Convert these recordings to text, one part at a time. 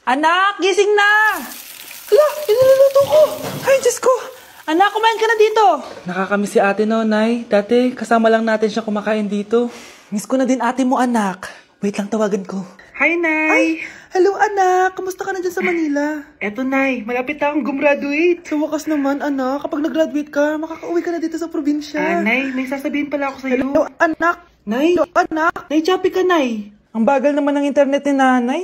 Anak, gising na! Ala, iniluluto ko! Ay, Diyos ko! Anak, kumain ka na dito! Nakakamiss si ate no, Nay. Dati, kasama lang natin siya kumakain dito. Miss ko na din ate mo, anak. Wait lang, tawagan ko. Hi, Nay! Ay, hello, anak! Kamusta ka na dyan sa Manila? Eto, Nay. Malapit na akong gumraduate. Sa wakas naman, anak. Kapag nag-graduate ka, makakauwi ka na dito sa probinsya. Nay, may sasabihin pala ako sa'yo. Hello, anak! Nay! Hello, anak! Nay, choppy ka, Nay! Ang bagal naman ng internet ni nanay.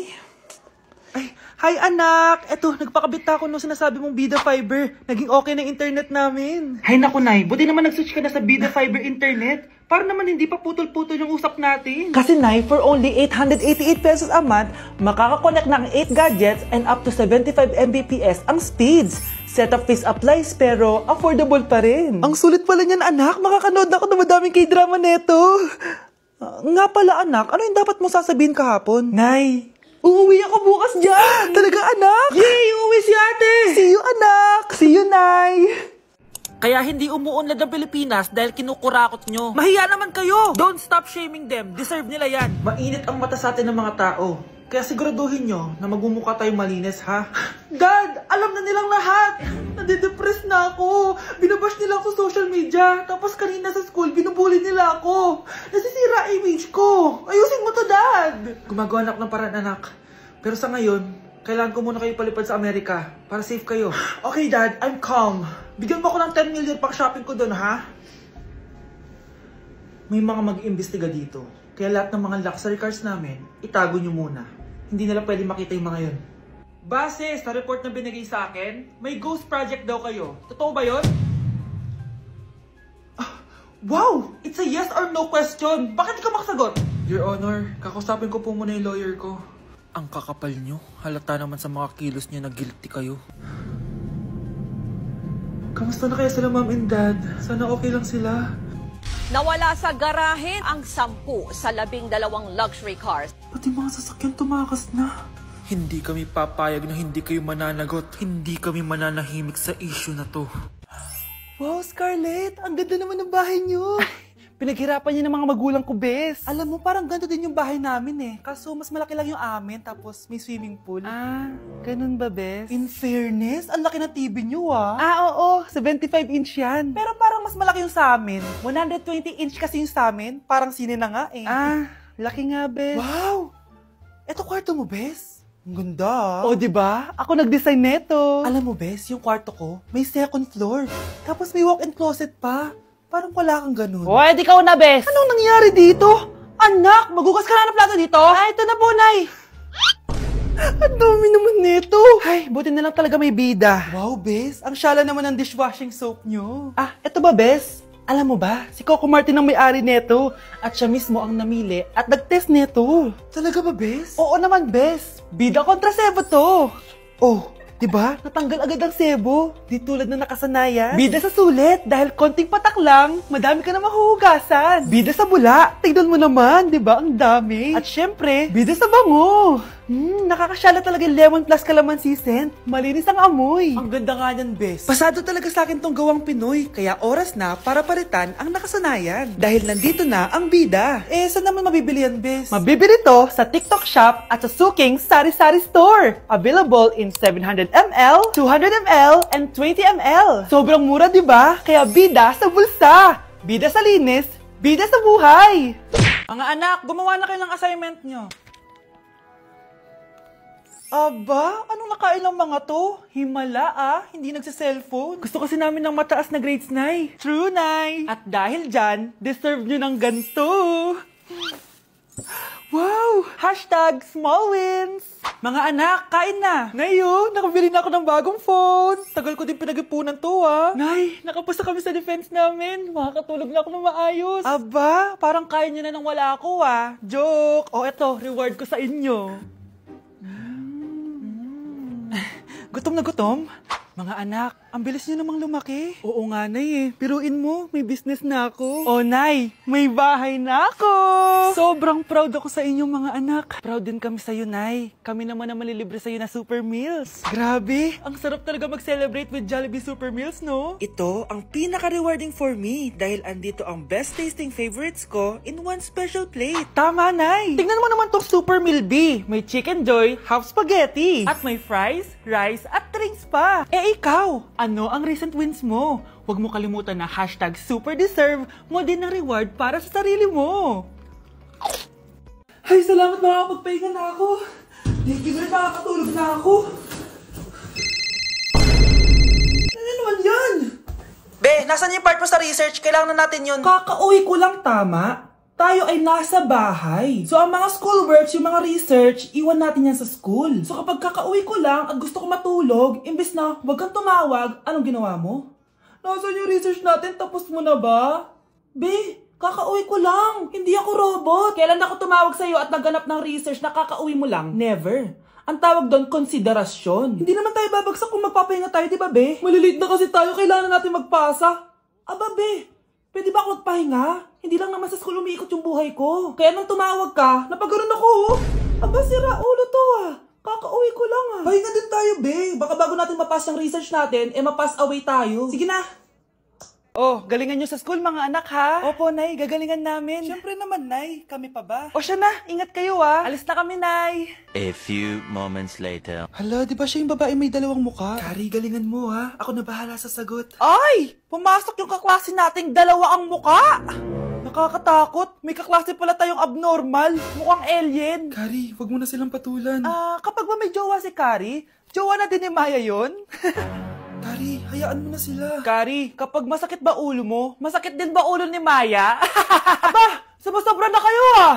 Ay, hi anak! Eto, nagpakabit ako nung sinasabi mong Bida Fiber. Naging okay na internet namin. Hay naku, Nay. Buti naman nag-switch ka na sa Bida Fiber Internet. Para naman hindi pa putol-putol yung usap natin. Kasi Nay, for only 888 pesos a month, makakakonect ng 8 gadgets and up to 75 Mbps ang speeds. Setup fees applies pero affordable pa rin. Ang sulit pala niyan anak, makakanood ako ng madaming K-drama neto. Nga pala anak, ano yung dapat mo sasabihin kahapon? Nay, uuwi ako bukas dyan! Talaga anak? Yay! Uuwi si ate! See you anak! See you, Nay! Kaya hindi umuunlad ang Pilipinas dahil kinukurakot nyo. Mahiya naman kayo! Don't stop shaming them. Deserve nila yan. Mainit ang mata sa atin ng mga tao. Kaya siguraduhin nyo na magmumukha tayong malinis, ha? Dad! Alam na nilang lahat! Nadidepress na ako! Binabash nila ako sa social media. Tapos kanina sa school, binubuli nila ako. Nasisira image ko. Ayusin mo to, Dad! Gumagawa na ako ng paraan, anak. Pero sa ngayon, kailangan ko muna kayo palipad sa Amerika para safe kayo. Okay, Dad. I'm calm. Bigyan mo ako ng 10 million pang shopping ko doon, ha? May mga mag-iimbestiga dito. Kaya lahat ng mga luxury cars namin, itago nyo muna. Hindi nila pwede makita yung mga yun. Base sa report na binigay sa akin, may ghost project daw kayo. Totoo ba yun? Wow! It's a yes or no question. Bakit di ka makasagot? Your Honor, kakausapin ko po muna yung lawyer ko. Ang kakapal nyo. Halata naman sa mga kilos nyo na guilty kayo. Kamusta na kaya sila mom and dad? Sana okay lang sila. Nawala sa garahe ang 10 sa 12 luxury cars. Pati mga sasakyan tumakas na. Hindi kami papayag na hindi kayo mananagot. Hindi kami mananahimik sa issue na to. Wow, Scarlett! Ang ganda naman ng bahay niyo! Pinaghirapan niyo ng mga magulang ko, bes. Alam mo, parang ganito din yung bahay namin eh. Kaso mas malaki lang yung amin, tapos may swimming pool. Ah, ganun ba, bes? In fairness, ang laki na TV niyo ah. Oo, 75-inch yan. Pero parang mas malaki yung sa amin. 120-inch kasi yung sa amin. Parang sine na nga eh. Ah, laki nga, bes. Wow! Eto kwarto mo, bes? Ang ganda. O, diba? Ako nag-design neto. Alam mo, bes, yung kwarto ko, may second floor. Tapos may walk-in closet pa. Parang wala kang ganun. O, edi ka na, bes. Anong nangyari dito? Anak, magugas ka na ng plato dito? Ay, ito na po, Nay. Ang dami naman nito. Ay, buti na lang talaga may bida. Wow, bes. Ang syala naman ng dishwashing soap nyo. Ah, eto ba, bes? Alam mo ba, si Coco Martin ang may-ari neto. At siya mismo ang namili at nag-test neto. Talaga ba, bes? Oo naman, bes. Bida kontra sebo to. Oh, diba? Natanggal agad ang sebo. Di tulad na nakasanayan. Bida sa sulit. Dahil konting patak lang, madami ka na mahuhugasan. Bida sa bula. Tignan mo naman, diba? Ang dami. At syempre, bida sa bango. Nakakasyala talaga yung lemon plus calamansi scent. Malinis ang amoy. Ang ganda nga yan, bes. Pasado talaga sa akin tong gawang Pinoy. Kaya oras na para palitan ang nakasanayan. Dahil nandito na ang bida. Eh, saan naman mabibili yan, bes? Mabibili to sa TikTok Shop at sa Suking Sari Sari Store. Available in 700 ml, 200 ml, and 20 ml. Sobrang mura, diba? Kaya bida sa bulsa. Bida sa linis. Bida sa buhay. Mga anak, gumawa na kayo ng assignment nyo. Aba, anong nakain ng mga to? Himala hindi nagsa-cellphone. Gusto kasi namin ng mataas na grades, Nay. True, Nay. At dahil dyan, deserve nyo ng ganito. Wow! Hashtag small wins! Mga anak, kain na! Ngayon, nakabili na ako ng bagong phone. Tagal ko din pinag-ipunan to Nay, nakapasa kami sa defense namin. Makakatulog na ako ng maayos. Aba, parang kaya nyo na nang wala ako Joke! O eto, reward ko sa inyo. Gutom na gutom? Mga anak, ang bilis niyo namang lumaki. Oo nga, Nay eh. Piruin mo, may business na ako. Oh, Nay, may bahay na ako. Sobrang proud ako sa inyong mga anak. Proud din kami sa'yo, Nay. Kami naman na malilibre sa'yo na Super Meals. Grabe, ang sarap talaga mag-celebrate with Jollibee Super Meals, no? Ito ang pinaka-rewarding for me dahil andito ang best tasting favorites ko in one special plate. Tama, Nay. Tingnan mo naman tong Super Meal B. May Chicken Joy, half spaghetti. At may fries, rice, at drinks pa. Eh ikaw, ano ang recent wins mo? Huwag mo kalimutan na #superdeserve mo din ng reward para sa sarili mo. Ay, salamat makakapagpahinga na ako. Thank you, makakatulog na ako. Ano naman yan? Be, nasan yung part mo sa research? Kailangan na natin yun. Kakauwi ko lang, tama. Tayo ay nasa bahay. So, ang mga schoolworks, yung mga research, iwan natin yan sa school. So, kapag kakauwi ko lang at gusto ko matulog, imbes na wag kang tumawag, anong ginawa mo? Nasaan yung research natin? Tapos mo na ba? Be, kakauwi ko lang. Hindi ako robot. Kailan ako tumawag sa'yo at nagganap ng research na kakauwi mo lang? Never. Ang tawag doon, konsiderasyon. Hindi naman tayo babagsak kung magpapahinga tayo, di ba, be? Malilate na kasi tayo, kailangan natin magpasa. Aba, be, pwede ba ako magpahinga? Hindi lang naman sa school umiikot yung buhay ko. Kaya nang tumawag ka, napaganoon ako, oh. Aba, sira ulo to, ah. Kakauwi ko lang, ah. Pahinga din tayo, be. Baka bago natin mapass yung research natin, mapass away tayo. Sige na. Oh, galingan nyo sa school, mga anak, ha? Opo, Nay, gagalingan namin. Siyempre naman, Nay. Kami pa ba? O siya na, ingat kayo, ha? Alis na kami, Nay. A few moments later. Hala, di ba siya yung babae may dalawang muka? Kari, galingan mo, ha? Ako na bahala sa sagot. Ay! Pumasok yung kaklase nating dalawa ang muka! Nakakatakot. May kaklase pala tayong abnormal. Mukhang alien. Kari, wag mo na silang patulan. Kapag ba may jowa si Kari, jowa na din ni Maya yun? Kari, hayaan mo na sila. Kari, kapag masakit ba ulo mo, masakit din ba ulo ni Maya? Aba, sobra na kayo ah!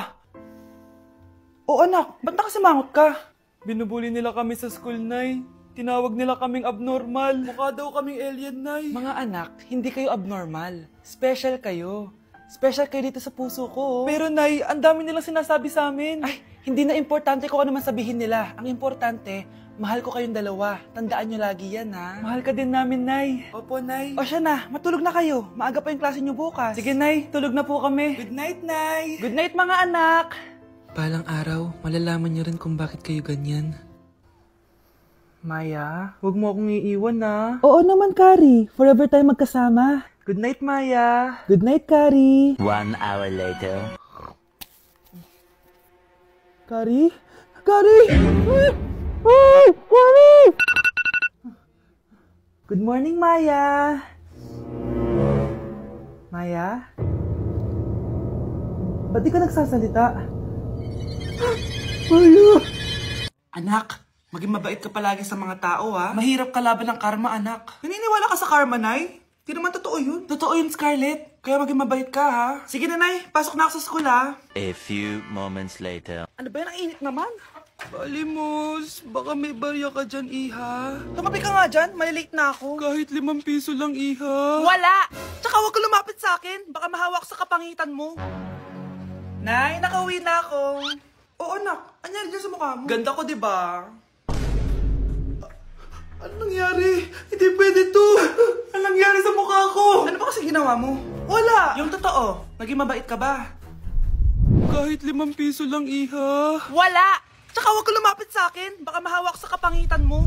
O anak, ba't nakasimangot ka? Binubuli nila kami sa school, Nay. Tinawag nila kaming abnormal. Mukha daw kaming alien, Nay. Mga anak, hindi kayo abnormal. Special kayo. Special kayo dito sa puso ko. Pero Nay, ang dami nilang sinasabi sa amin. Ay, hindi na importante kung ano man sabihin nila. Ang importante, mahal ko kayong dalawa. Tandaan nyo lagi yan, ha? Mahal ka din namin, Nay. Opo, Nay. O siya na, matulog na kayo. Maaga pa yung klase nyo bukas. Sige, Nay, tulog na po kami. Good night, Nay. Good night, mga anak. Balang araw, malalaman nyo rin kung bakit kayo ganyan. Maya, huwag mo akong iiwan, na. Oo naman, Kari. Forever tayo magkasama. Good night, Maya. Good night, Kari. 1 hour later. Kari? Kari! Kari! Good morning, Maya. Maya? Ba't di ka nagsasalita? Maya! Anak, maging mabait ka palagi sa mga tao, ha? Mahirap kalaban ng karma, anak. Naniniwala ka sa karma, Nay? Di naman totoo yun. Totoo yun, Scarlett. Kaya maging mabait ka, ha? Sige na, Nay. Pasok na ako sa school, ha? A few moments later. Ano ba yan? Ang init naman. Balimos, baka may barya ka dyan, Iha. Tumabi ka nga dyan, malilate na ako. Kahit 5 piso lang, Iha. Wala! Tsaka huwag ka lumapit sa akin, baka mahawak sa kapangitan mo. Nay, nakauwi na ako. Oo, anak. Anyari dyan sa mukha mo? Ganda ko, diba? Ano nangyari? Hindi pwede to. Ano nangyari sa mukha ko? Ano ba kasi ginawa mo? Wala! Yung totoo, naging mabait ka ba? Kahit 5 piso lang, Iha. Wala! Tsaka huwag ka lumapit sa akin. Baka mahawak sa kapangitan mo.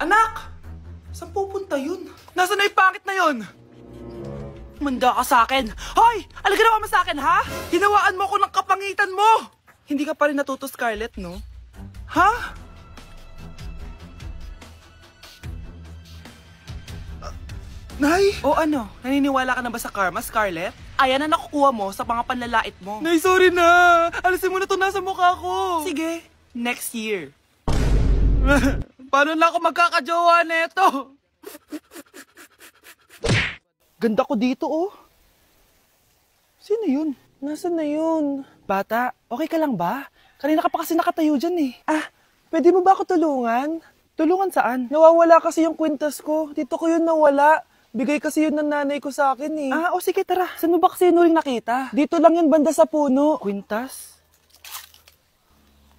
Anak! Saan pupunta yun? Nasaan na yung pangit na yun? Manda ka sa akin. Hoy! Ano ginawa mo sa akin, ha? Hinawaan mo ako ng kapangitan mo! Hindi ka pa rin natuto, Scarlett, no? Ha? Nay! O ano? Naniniwala ka na ba sa karma, Scarlett? Ayan na nakukuha mo sa mga panlalait mo. Nay, sorry na! Alisin mo na ito nasa mukha ko! Sige, next year. Paano na ako magkakajowa neto? Ganda ko dito, oh. Sino yun? Nasaan na yun? Bata, okay ka lang ba? Kanina ka pa kasi nakatayo dyan, eh. Pwede mo ba ako tulungan? Tulungan saan? Nawawala kasi yung kwintas ko. Dito ko yun nawala. Bigay kasi yun ng nanay ko sa akin, eh. O sige, tara. Saan mo ba kasi yun uling nakita? Dito lang yun, banda sa puno. Kwintas?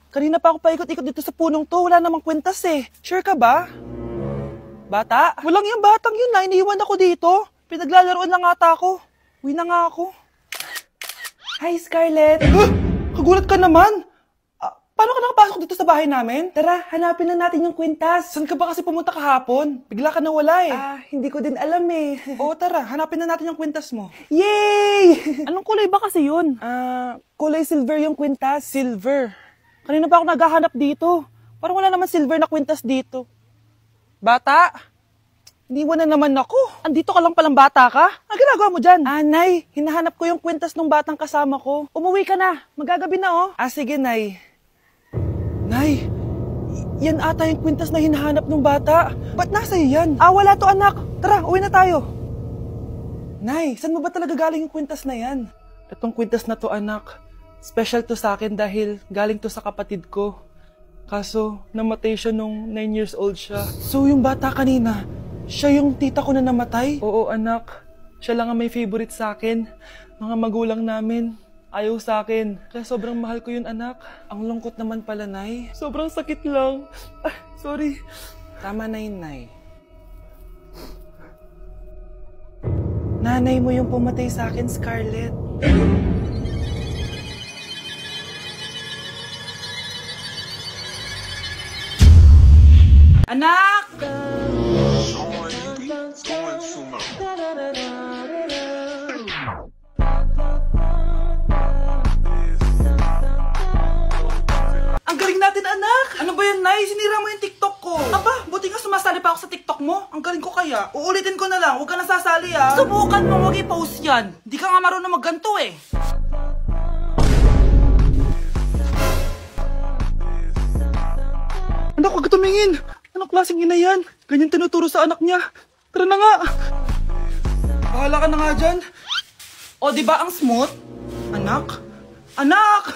Kanina pa ako paikot-ikot dito sa punong to. Wala namang kwintas, eh. Sure ka ba? Bata? Walang yung batang yun na, iniwan ako dito. Pinaglalaroan lang ata ako. Uwi na nga ako. Hi, Scarlett. Kagulat ka naman. Paano ka nakapasok dito sa bahay namin? Tara, hanapin lang natin yung kwintas. Saan ka ba kasi pumunta kahapon? Bigla ka nawala eh. Hindi ko din alam eh. Oo, tara, hanapin na natin yung kwintas mo. Yay! Anong kulay ba kasi yun? Kulay silver yung kwintas. Silver? Kanina pa ako naghahanap dito. Parang wala naman silver na kwintas dito. Bata? Iniwan na naman ako. Andito ka lang palang bata ka? Ang ginagawa mo dyan? Nay, hinahanap ko yung kwintas ng batang kasama ko. Umuwi ka na. Magagabi na oh. Sige, Nay. Nay, yan ata yung kwintas na hinahanap ng bata. Ba't nasa iyo yan? Wala to anak. Tara, uwi na tayo. Nay, saan mo ba talaga galing yung kwintas na yan? Itong kwintas na to anak, special to sa akin dahil galing to sa kapatid ko. Kaso, namatay siya nung 9 years old siya. So yung bata kanina, siya yung tita ko na namatay? Oo anak, siya lang ang may favorite sa akin. Mga magulang namin. Ayaw sa akin. Kaya sobrang mahal ko yun, anak. Ang lungkot naman pala, Nay. Sobrang sakit lang. Sorry. Tama na yun, Nay. Nanay mo yung pumatay sa akin, Scarlett. Anak! Ang galing natin, anak! Ano ba yan, Nay? Sinira mo yung TikTok ko. Aba, buti nga sumasali pa ako sa TikTok mo. Ang galing ko kaya. Uulitin ko na lang. Huwag ka nasasali, ah. Subukan mo, huwag i-post yan. Di ka nga marunong magganto, eh. Anak, huwag ka tumingin. Anong klaseng ina yan? Ganyan tinuturo sa anak niya. Tara na nga. Bahala ka na nga dyan. O, di ba ang smooth? Anak? Anak!